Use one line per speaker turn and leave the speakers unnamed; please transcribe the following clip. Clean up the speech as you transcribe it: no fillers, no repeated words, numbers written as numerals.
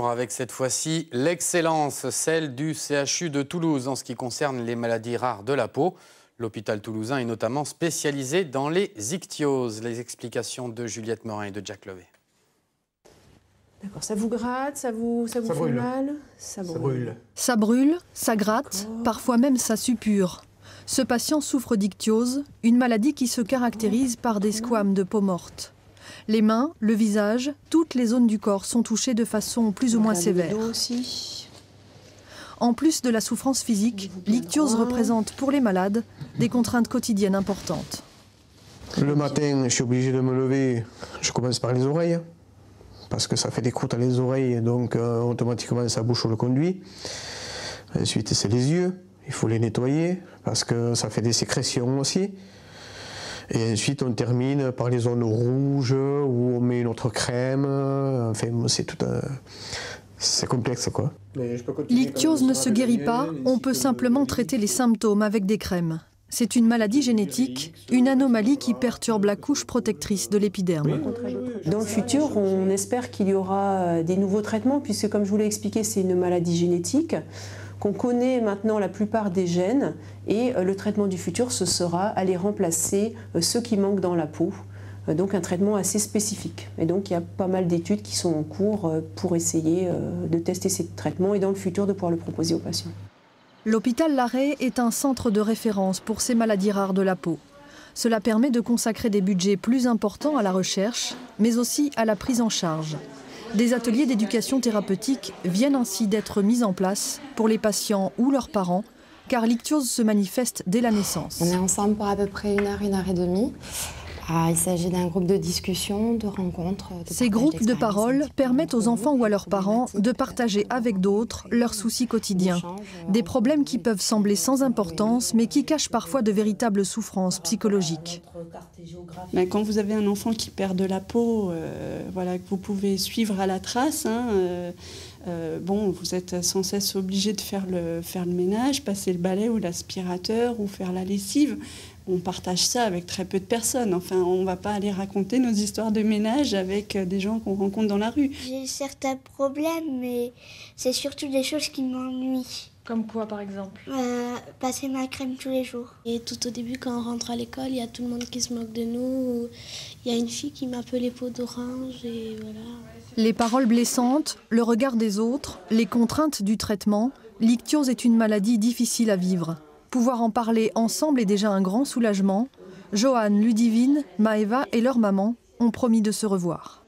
Avec cette fois-ci l'excellence, celle du CHU de Toulouse en ce qui concerne les maladies rares de la peau. L'hôpital toulousain est notamment spécialisé dans les ichtyoses. Les explications de Juliette Morin et de Jack Levé.
D'accord, ça vous gratte, ça vous fait mal? Ça brûle.
Ça brûle, ça gratte, parfois même ça suppure. Ce patient souffre d'ichtyose, une maladie qui se caractérise par des squames de peau morte. Les mains, le visage, toutes les zones du corps sont touchées de façon plus ou moins sévère. En plus de la souffrance physique, l'ichtyose représente pour les malades des contraintes quotidiennes importantes.
Le matin, je suis obligé de me lever, je commence par les oreilles, parce que ça fait des croûtes à les oreilles, donc automatiquement ça bouche le conduit. Ensuite, c'est les yeux, il faut les nettoyer, parce que ça fait des sécrétions aussi. Et ensuite, on termine par les zones rouges où on met une autre crème. Enfin, c'est complexe, quoi.
L'ichtyose ne se guérit pas, on peut simplement traiter les symptômes avec des crèmes. C'est une maladie génétique, une anomalie qui perturbe la couche protectrice de l'épiderme.
Dans le futur, on espère qu'il y aura des nouveaux traitements, puisque comme je vous l'ai expliqué, c'est une maladie génétique, qu'on connaît maintenant la plupart des gènes, et le traitement du futur, ce sera aller remplacer ceux qui manquent dans la peau. Donc un traitement assez spécifique. Et donc il y a pas mal d'études qui sont en cours pour essayer de tester ces traitements et dans le futur de pouvoir le proposer aux patients.
L'hôpital Larrey est un centre de référence pour ces maladies rares de la peau. Cela permet de consacrer des budgets plus importants à la recherche, mais aussi à la prise en charge. Des ateliers d'éducation thérapeutique viennent ainsi d'être mis en place pour les patients ou leurs parents, car l'ichtyose se manifeste dès la naissance.
On est ensemble pour à peu près 1 heure et demie. Il s'agit d'un groupe de discussion, de rencontres.
Ces groupes de parole permettent aux enfants ou à leurs parents de partager avec d'autres leurs soucis quotidiens. Des problèmes qui peuvent sembler sans importance, mais qui cachent parfois de véritables souffrances psychologiques.
Quand vous avez un enfant qui perd de la peau, voilà, que vous pouvez suivre à la trace, vous êtes sans cesse obligé de faire le ménage, passer le balai ou l'aspirateur ou faire la lessive. On partage ça avec très peu de personnes. Enfin, on ne va pas aller raconter nos histoires de ménage avec des gens qu'on rencontre dans la rue.
J'ai certains problèmes, mais c'est surtout des choses qui m'ennuient.
Comme quoi, par exemple?
Passer ma crème tous les jours.
Et tout au début, quand on rentre à l'école, il y a tout le monde qui se moque de nous. Il y a une fille qui m'appelait peau d'orange et voilà.
Les paroles blessantes, le regard des autres, les contraintes du traitement, l'ichtyose est une maladie difficile à vivre. Pouvoir en parler ensemble est déjà un grand soulagement. Joanne, Ludivine, Maëva et leur maman ont promis de se revoir.